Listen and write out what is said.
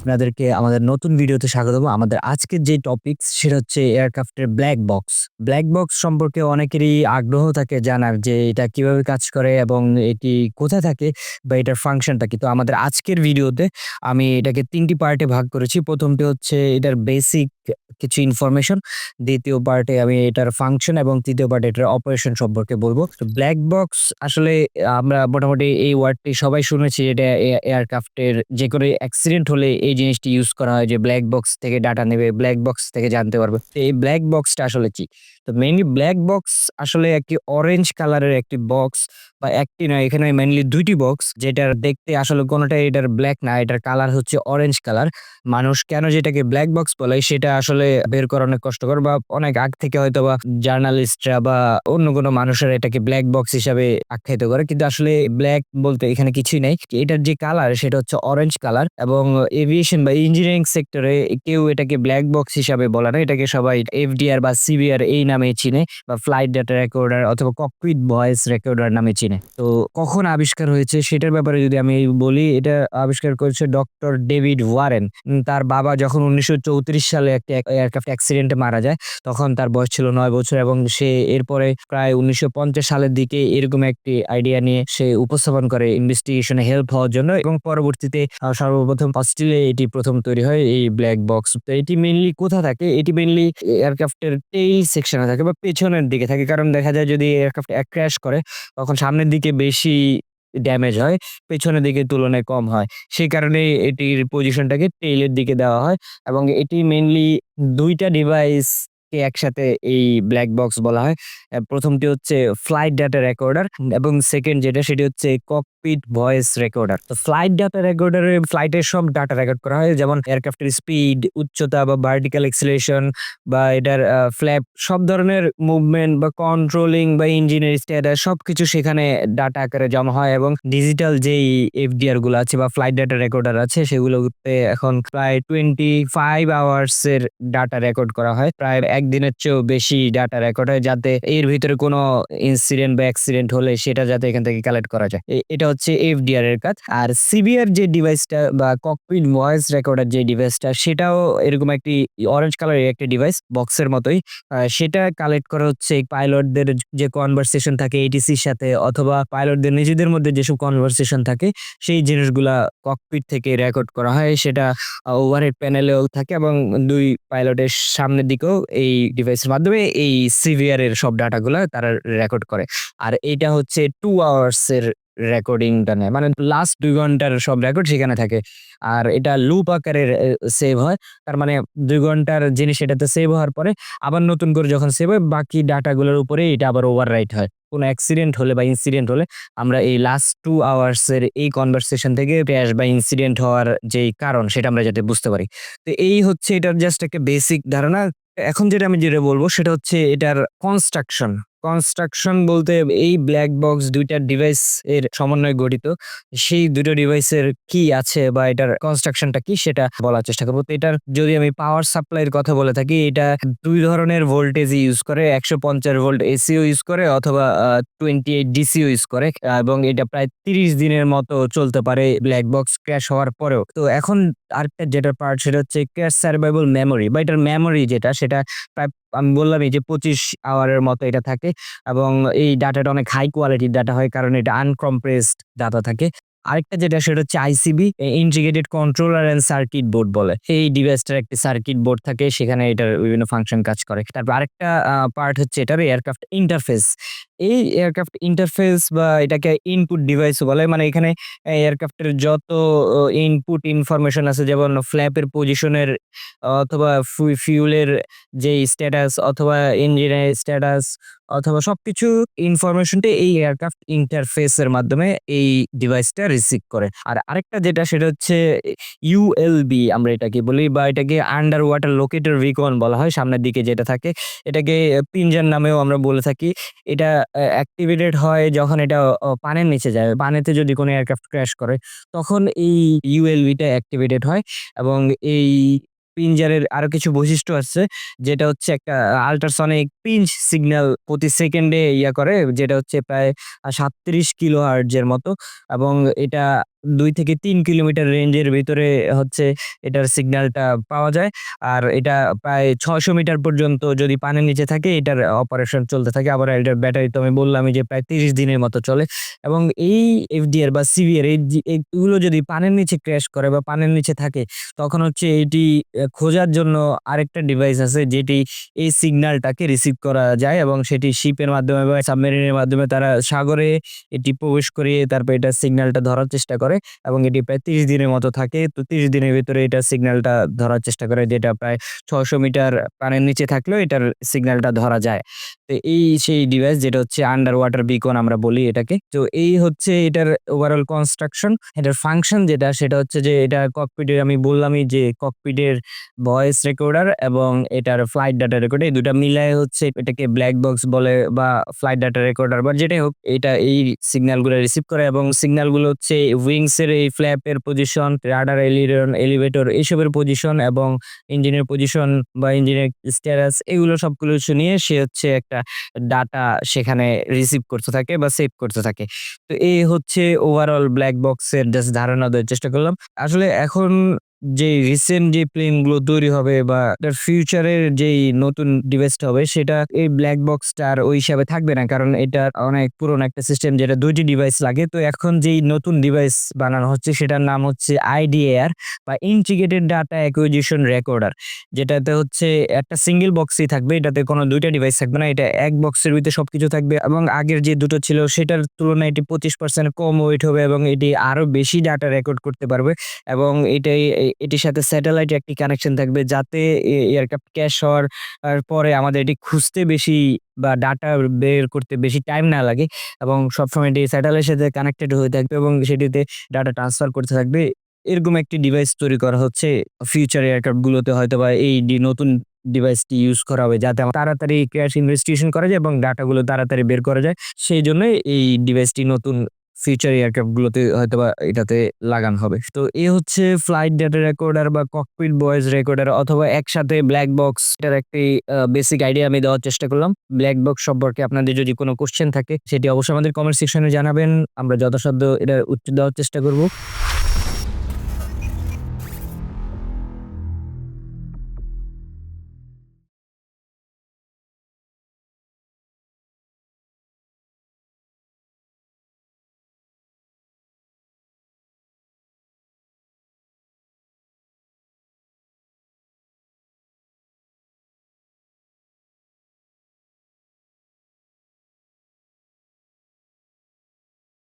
আপনাদেরকে আমাদের নতুন ভিডিওতে স্বাগতম। আমাদের আজকের যে টপিকস সেটা হচ্ছে এয়ারক্রাফটের ব্লাক বক্স। ব্লাক বক্স সম্পর্কে অনেকেরই আগ্রহ থাকে জানার যে এটা কিভাবে কাজ করে এবং এটি কোথায় থাকে বা এটার ফাংশনটা কি? তো আমাদের আজকের ভিডিওতে আমি এটাকে ৩ টি পার্টে ভাগ করেছি। ১ম টি হচ্ছে এটার বেসিক কিছু ইনফরমেশন, ২য় পার্টে আমি এটার ফাংশন এবং ৩য় পার্টে এটার অপারেশন সম্পর্কে বলব। তো ব্লাক বক্স আসলে আমরা মোটামুটি এই ওয়ার্ডটি সবাই শুনেছি। এটা এয়ারক্রাফটের যেকোনো অ্যাক্সিডেন্ট হলে এই জিনিসটি ইউজ করা হয় যে ব্লাক বক্স থেকে ডাটা নেবে, ব্লাক বক্স থেকে জানতে পারবে। তো এই ব্লাক বক্সটা আসলে কি? তো মেইনলি ব্লাক বক্স আসলে একটি অরেঞ্জ কালারের একটি বক্স বা একটি নয়, এখানে মেইনলি ২ টি বক্স যেটার দেখতে আসলে কোনটাই এটার ব্লাক না, এটার কালার হচ্ছে অরেঞ্জ কালার। মানুষ কেন যেটাকে ব্লাক বক্স বলে সেটা আসলে বের করা অনেক কষ্টকর বা অনেক আগ থেকে হয়তোবা জার্নালিস্টরা বা অন্য কোনো মানুষেরা এটাকে ব্লাক বক্স হিসাবে আখ্যায়িত করে। কিন্তু আসলে ব্লাক বলতে এখানে কিছুই নাই। এটার যে কালার সেটা হচ্ছে অরেঞ্জ কালার এবং এভিয়েশন বা ইঞ্জিনিয়ারিং সেক্টরে কেউ এটাকে ব্লাক বক্স হিসাবে বলে না। এটাকে সবাই এফডিআর বা সিবিআর এই নামে চিনে বা ফ্লাইট ডাটা রেকর্ডার অথবা ককপিট ভয়েস রেকর্ডার নামে চিনে। তো কখন আবিষ্কার হয়েছে সেটার ব্যাপারে যদি আমি বলি, এটা আবিষ্কার করেছে ডক্টর ডেভিড ওয়ারেন। তার বাবা যখন ১৯৩৪ সালে একটা এয়ারক্রাফট অ্যাক্সিডেন্টে মারা যায়, তখন তার বয়স ছিল ৯ বছর এবং সে এরপরে প্রায় ১৯৫০ সালের দিকে এরকম একটি আইডিয়া নিয়ে সে উপস্থাপন করে ইনভেস্টিগেশনে হেল্প হওয়ার জন্য এবং পরবর্তীতে সর্বপ্রথম অস্ট্রেলিয়ায় এটি ১ম তৈরি হয় এই ব্লাক বক্স। তো এটি মেইনলি কোথায় থাকে? এটি মেইনলি এয়ারক্রাফটের টেইল সেকশনে থাকে বা পেছনের দিকে থাকে। কারণ দেখা যায় যদি এয়ারক্রাফট ক্র্যাশ করে তখন সামনের দিকে বেশি ড্যামেজ হয়, পেছনের দিকে তুলনায় কম হয়। সেই কারণে এটির পজিশনটাকে টেইলের দিকে দেওয়া হয় এবং এটি মেইনলি ২ টা ডিভাইসকে একসাথে এই ব্লাক বক্স বলা হয়। ১ম টি হচ্ছে ফ্লাইট ডাটা রেকর্ডার এবং 2nd যেটা সেটি হচ্ছে ককপিট ভয়েস রেকর্ডার। তো ফ্লাইট ডাটা রেকর্ডারে ফ্লাইটের সব ডাটা রেকর্ড করা হয়, যেমন এয়ারক্রাফটের স্পিড, উচ্চতা বা ভার্টিক্যাল এক্সিলারেশন বা এটার ফ্ল্যাপ, সব ধরনের মুভমেন্ট বা কন্ট্রোলিং বা ইঞ্জিনের স্ট্যাটাস সবকিছু সেখানে ডাটা আকারে জমা হয় এবং ডিজিটাল যেই এফডিআর গুলো আছে বা ফ্লাইট ডাটা রেকর্ডার আছে সেগুলোতে এখন প্রায় 25 আওয়ার্স এর ডাটা রেকর্ড করা হয়। প্রায় ১ দিনের চেয়েও বেশি ডাটা রেকর্ড হয়, যাতে এর ভিতরে কোনো ইনসিডেন্ট বা অ্যাক্সিডেন্ট হলে সেটা যাতে এখান থেকে কালেক্ট করা যায়। এটা হচ্ছে এফডিআর এর কাজ। আর সিবিআর যে ডিভাইসটা বা ককপিট ভয়েস রেকর্ডার যে ডিভাইসটা, সেটাও এরকম একটি অরেঞ্জ কালারের একটি ডিভাইস বক্সের মতোই। সেটা কালেক্ট করা হচ্ছে পাইলটদের যে কনভারসেশন থাকে এটিসির সাথে অথবা পাইলটদের নিজেদের মধ্যে যেসব কনভারসেশন থাকে সেই জিনিসগুলা ককপিট থেকে রেকর্ড করা হয়। সেটা ওভারহেড প্যানেলেও থাকে এবং ২ পাইলটের সামনের দিকেও এই ডিভাইসের মাধ্যমে এই সিভিআর এর সব ডাটাগুলা তারা রেকর্ড করে। আর এইটা হচ্ছে 2 আওয়ার্স এর রেকর্ডিংটা নেয়। মানে লাস্ট ২ ঘন্টার সব রেকর্ড সেখানে থাকে। আর এটা লুপ আকারে সেভ হয়। তার মানে ২ ঘন্টার জিনিস এটাতে সেভ হওয়ার পরে আবার নতুন করে যখন সেভ হয় বাকি ডাটাগুলোর উপরে এটা আবার ওভাররাইট হয়। কোন অ্যাক্সিডেন্ট হলে বা ইনসিডেন্ট হলে আমরা এই লাস্ট 2 আওয়ার্স এর এই কনভারসেশন থেকে ক্র্যাশ বা ইনসিডেন্ট হওয়ার যেই কারণ সেটা আমরা যাতে বুঝতে পারি। তো এই হচ্ছে এটার জাস্ট একটা বেসিক ধারণা। এখন যেটা বলব সেটা হচ্ছে এটার কনস্ট্রাকশন। কনস্ট্রাকশন বলতে এই ব্লাক বক্স ২ টা ডিভাইস এর সমন্বয়ে গঠিত। সেই ২ টো ডিভাইসের কি আছে বা এটার কনস্ট্রাকশনটা কি সেটা বলার চেষ্টা করব। তো এটার যদি আমি পাওয়ার সাপ্লাই এর কথা বলে থাকি, এটা ২ ধরনের ভোল্টেজই ইউজ করে। ১৫০ ভোল্ট এসিও ইউজ করে অথবা 28 ডিসিও ইউজ করে এবং এটা প্রায় ৩০ দিনের মতো চলতে পারে ব্লাক বক্স ক্র্যাশ হওয়ার পরেও। তো এখন আরেকটা যেটা পার্ট সেটা হচ্ছে ক্র্যাশ সার্ভাইভাল মেমোরি বা এটার মেমোরি যেটা সেটা প্রায় আমি বললামই যে ২৫ আওয়ারের মতো এটা থাকে এবং এই ডাটাটা অনেক হাই কোয়ালিটির ডাটা হয় কারণ এটা আনকম্প্রেসড ডাটা থাকে। আরেকটা যেটা সেটা হচ্ছে ICB, integrated controller and circuit board বলে। এই ডিভাইসটার একটি সার্কিট বোর্ড থাকে, সেখানে এটার বিভিন্ন ফাংশন কাজ করে। তারপর আরেকটা পার্ট হচ্ছে এটার এয়ারক্রাফট ইন্টারফেস। এই এয়ারক্রাফট ইন্টারফেস বা এটাকে ইনপুট ডিভাইসও বলে। মানে এখানে এয়ারক্রাফটের যত ইনপুট ইনফরমেশন আছে, যেমন ফ্ল্যাপের পজিশনের অথবা ফিউলের যেই স্ট্যাটাস অথবা ইঞ্জিনের স্ট্যাটাস অথবা সবকিছু ইনফরমেশনটা এই এয়ারক্রাফট ইন্টারফেস এর মাধ্যমে এই ডিভাইসটা রিসিভ করে। আর আরেকটা যেটা সেটা হচ্ছে ইউএলবি আমরা এটাকে বলি বা এটাকে আন্ডার ওয়াটার লোকেটর বিকন বলা হয়। সামনের দিকে যেটা থাকে এটাকে পিনজার নামেও আমরা বলে থাকি। এটা অ্যাক্টিভেটেড হয় যখন এটা পানির নিচে যায়। পানিতে যদি কোনো এয়ারক্রাফট ক্র্যাশ করে তখন এই ইউএলবিটা অ্যাক্টিভেটেড হয় এবং এই পিঞ্জারের আরো কিছু বৈশিষ্ট্য আছে, যেটা হচ্ছে একটা আল্ট্রাসনিক পিঞ্চ সিগন্যাল প্রতি সেকেন্ডে করে, যেটা হচ্ছে প্রায় ৩৭ কিলোহার্টজ এর মতো এবং এটা 2 থেকে 3 কিলোমিটার রেঞ্জের ভিতরে হচ্ছে এটার সিগন্যালটা পাওয়া যায়। আর এটা প্রায় ৬০০ মিটার পর্যন্ত যদি পানির নিচে থাকে এটার অপারেশন চলতে থাকে। আবার এটার ব্যাটারি তো আমি বললামই যে প্রায় ৩০ দিনের মতো চলে। এবং এই এফডিআর বা সিভিআর এগুলো যদি পানির নিচে ক্র্যাশ করে বা পানির নিচে থাকে, তখন হচ্ছে এটি খোঁজার জন্য আরেকটা ডিভাইস আছে যেটি এই সিগন্যালটাকে রিসিভ করা যায় এবং সেটি শিপের মাধ্যমে বা সাবমেরিনের মাধ্যমে তারা সাগরে এটি প্রবেশ করিয়ে তারপর এটার সিগন্যালটা ধরার চেষ্টা করে এবং এটি প্রায় ৩০ দিনের মতো থাকে। তো ৩০ দিনের ভেতরে এটার সিগন্যালটা ধরার চেষ্টা করে, যেটা প্রায় ৬০০ মিটার পানির নিচে থাকলেও এটার সিগন্যালটা ধরা যায়। তো এই সেই ডিভাইস যেটা হচ্ছে আন্ডার ওয়াটার বিকন আমরা বলি এটাকে। তো এই হচ্ছে এটার ওভারঅল কনস্ট্রাকশন। এটার ফাংশন যেটা সেটা হচ্ছে যে এটা ককপিটের, আমি বললামই যে ককপিটের ভয়েস রেকর্ডার এবং এটার ফ্লাইট ডাটা রেকর্ডার, এই ২ টা মিলায়ে হচ্ছে এটাকে ব্লাক বক্স বলে বা ফ্লাইট ডাটা রেকর্ডার বা যেটাই হোক, এটা এই সিগন্যালগুলো রিসিভ করে এবং সিগন্যালগুলো হচ্ছে উইংস এর এই ফ্ল্যাপের পজিশন, রাডার এলিরন, এলিভেটর এসবের পজিশন এবং ইঞ্জিনের পজিশন বা ইঞ্জিনের স্ট্যাটাস, এগুলো সবগুলো নিয়ে সে হচ্ছে একটা ডাটা সেখানে রিসিভ করতে থাকে বা সেভ করতে থাকে। তো এই হচ্ছে ওভারঅল ব্লাক বক্সের জাস্ট ধারণা দেওয়ার চেষ্টা করলাম। আসলে এখন যে রিসেন্ট যে প্লেনগুলো তৈরি হবে বা এটার ফিউচারের যেই নতুন ডিভাইসটা হবে সেটা এই ব্লাক বক্সটা আর ওই হিসাবে থাকবে না। কারণ এটা অনেক পুরনো একটা সিস্টেম যেটা ২ টি ডিভাইস লাগে। তো এখন যেই নতুন ডিভাইস বানানো হচ্ছে সেটার নাম হচ্ছে আইডিএআর বা ইন্টিগ্রেটেড ডাটা অ্যাকুইজিশন রেকর্ডার। যেটাতে হচ্ছে একটা সিঙ্গেল বক্সই থাকবে। এটাতে কোনো ২ টা ডিভাইস থাকবে না। এটা এক বক্সের ভিতরে সবকিছু থাকবে এবং আগের যে দুটো ছিল সেটার তুলনায় এটি ২৫% কম ওয়েট হবে এবং এটি আরো বেশি ডাটা রেকর্ড করতে পারবে এবং এটির সাথে স্যাটেলাইট একটি কানেকশন থাকবে যাতে এয়ারক্রাফট ক্র্যাশ হওয়ার পরে আমাদের এটি খুঁজতে বেশি বা ডাটা বের করতে বেশি টাইম না লাগে এবং সবসময় এটি স্যাটেলাইটের সাথে কানেক্টেড হয়ে থাকবে এবং সেটিতে ডাটা ট্রান্সফার করতে থাকবে। এরকম একটি ডিভাইস তৈরি করা হচ্ছে। ফিউচার এয়ারক্রাফট গুলোতে হয়তোবা এই নতুন ডিভাইসটি ইউজ করা হবে যাতে তাড়াতাড়ি ক্র্যাশ ইনভেস্টিগেশন করা যায় এবং ডাটাগুলো তাড়াতাড়ি বের করা যায়। সেইজন্যই এই ডিভাইসটি নতুন ফিউচার এয়ারক্রাফট গুলোতে হয়তোবা এটাতে লাগানো হবে। তো হচ্ছে ফ্লাইট ডেটা রেকর্ডার বা ককপিট ভয়েস রেকর্ডার অথবা একসাথে ব্লাক বক্স, এটার একটি বেসিক আইডিয়া আমি দেওয়ার চেষ্টা করলাম। ব্লাক বক্স সম্পর্কে আপনাদের যদি কোনো কোয়েশ্চেন থাকে সেটি অবশ্যই আমাদের কমেন্ট সেকশনে জানাবেন। আমরা যথাসাধ্য এটার উত্তর দেওয়ার চেষ্টা করব।